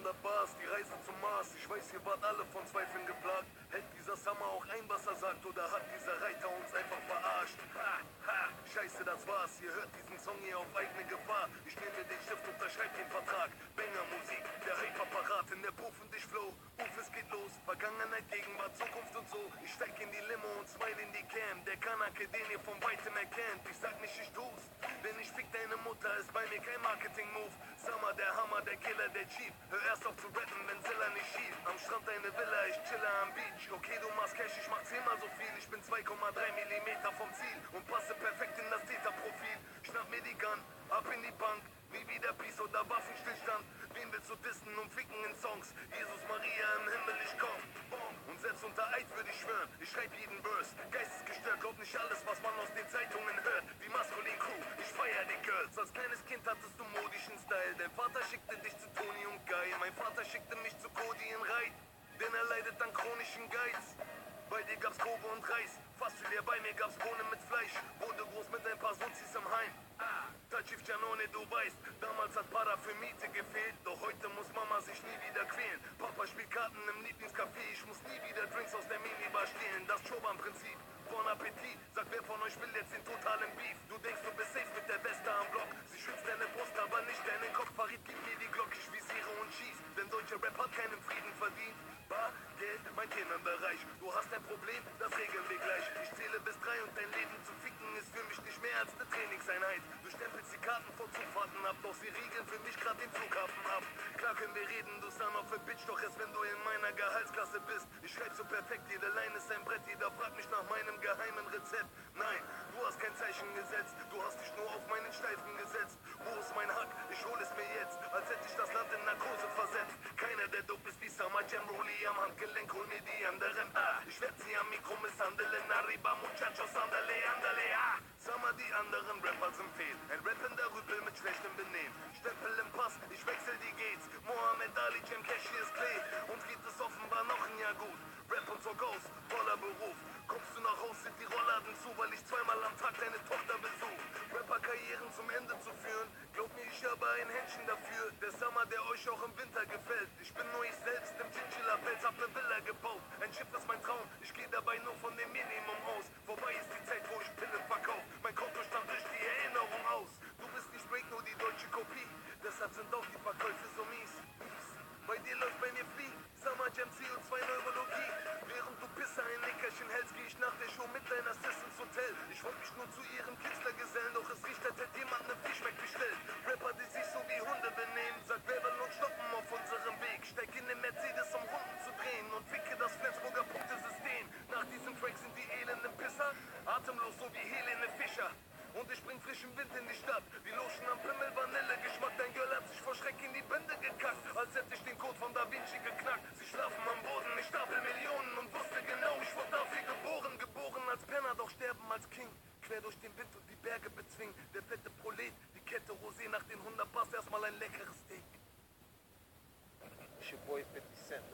100 Bars, die Reise zum Mars. Ich weiß, ihr wart alle von Zweifeln geplagt. Hält dieser Summer auch ein, was er sagt, oder hat dieser Reiter uns einfach verarscht? Ha, ha, scheiße, das war's. Ihr hört diesen Song hier auf eigene Gefahr. Ich nehme den Stift, unterschreibt den Vertrag. Banger Musik, der Hyperparat in der Puff und ich flow. Uff, es geht los. Vergangenheit, Gegenwart, Zukunft und so. Ich steig in die Limo und smile in die Cam. Der Kanake, den ihr von weitem erkennt. Ich sag nicht, ich tu's, denn ich fick deine Mutter, ist bei mir kein Marketing-Move. Summer, der Hammer, der Killer, der Chief. Hör erst auf zu rappen, wenn Zilla nicht schief. Am Strand deine Villa, ich chille am Beach. Okay, du machst Cash, ich mach 10-mal so viel. Ich bin 2,3 Millimeter vom Ziel und passe perfekt in das Täterprofil. Schnapp mir die Gun, ab in die Bank. Nie wieder Peace oder Waffenstillstand. Wen willst du dissen und ficken in Songs? Jesus, Maria, im Himmel, ich komm. Und selbst unter Eid würde ich schwören, ich schreib jeden Verse. Geistesgestört, glaub nicht alles, was man aus den Zeitungen hört. Die Maskulin Crew, ich feier die Girls. Als kleines Kind hattest du modischen Style. Dein Vater schickte dich zu Toni und Guy. Mein Vater schickte mich zu Cody in Reit. Denn er leidet an chronischen Geiz. Bei dir gab's Kobe und Reis. Fast wie dir, bei mir gab's Bohnen mit Fleisch. Wurde groß mit ein paar Sozis im Heim. Tachif Janone, du weißt, damals hat Para für Miete gefehlt. Doch heute muss Mama sich nie wieder quälen. Papa spielt Karten im Lieblingscafé. Ich muss nie wieder Drinks aus der Minibar stehlen. Das Choban-Prinzip. Bon Appetit. Sag, wer von euch will jetzt den totalen Beef? Du denkst, du bist safe mit der Weste am Block. Sie schützt deine Brust, aber nicht deinen Kopf. Farid, gib mir die Glocke, ich visiere und schieß. Denn deutscher Rap hat keinen Frieden verdient. Bar, Geld, mein Themenbereich. Du hast ein Problem, das regeln wir gleich. Ich zähle bis 3 und dein Leben zu ficken ist für mich nicht mehr als eine Trainingseinheit. Du stempelst die Karten vor Zufahrten ab, doch sie regeln für mich grad den Flughafen ab. Klar können wir reden, du son of a bitch, doch erst wenn du in meiner Gehaltsklasse bist. Ich schreib so perfekt, jede Line ist ein Brett, jeder fragt mich nach meinem geheimen Rezept. Nein, du hast kein Zeichen gesetzt, du hast dich nur auf meinen Steifen gesetzt. Wo ist mein Hack? Ich hol es mir jetzt, als hätte ich das Land in Narkose versetzt. Keiner der dope ist wie Summer Jam, Rolli am Handgelenk, hol mir die anderen. Ich werd sie am Mikro misshandeln, arriba muchachos, andale, andale, Summer, die anderen Rapper sind fehl. Ein rappender Rüpel mit schlechtem Benehmen. Stempel im Pass, ich wechsel die Gates. Mohammed Ali, Jam Cashiers Clay. Uns geht es offenbar noch ein Jahr gut. Rap und so Ghost, voller Beruf. Kommst du nach Haus, sind die Rollladen zu, weil ich 2-mal am Tag deine Tochter besuch. Rapper-Karrieren zum Ende zu führen, glaub mir, ich habe ein Händchen dafür. Der Summer, der euch auch im Winter gefällt. Ich bin nur ich selbst im Chinchilla-Pelz, hab ne Villa gebaut. Ein Schiff ist mein Traum, ich geh dabei nur von dem Minimum aus. Vorbei ist die Zeit, wo ich Pillen verkauf. Mein Konto stand durch die Erinnerung aus. Du bist nicht Break, nur die deutsche Kopie. Deshalb sind auch die Verkäufe so mies. Bei dir läuft bei mir Flieh, Summer Jam CO2 Neurologie. Während du Pisser ein Nickerchen hältst, geh ich nach der Show mit deiner Sis ins Hotel. Ich wollte mich nur zu ihrem Künstlergesellen, doch es riecht, als hätte jemand ne Fischmeck bestellt. Rapper, die sich so wie Hunde benehmen, sag, wer will uns stoppen auf unserem Weg? Steig in den Mercedes, um Runden zu drehen und ficke das Flensburger Punktesystem. Nach diesem Track sind die elenden Pisser atemlos, so wie Helene Fischer. Und ich bring frischen Wind in die Stadt. Die Lotion am Pimmel, Vanillegeschmack. Dein Girl hat sich vor Schreck in die Bände gekackt, als hätte ich den Code von Da Vinci geknackt. Sie schlafen am Boden, ich stapel Millionen und wusste genau, ich wurde dafür geboren. Geboren als Penner, doch sterben als King. Quer durch den Wind und die Berge bezwingen. Der fette Prolet, die Kette Rosé nach den 100 Bars, erstmal ein leckeres Steak. It's your boy 50 Cent.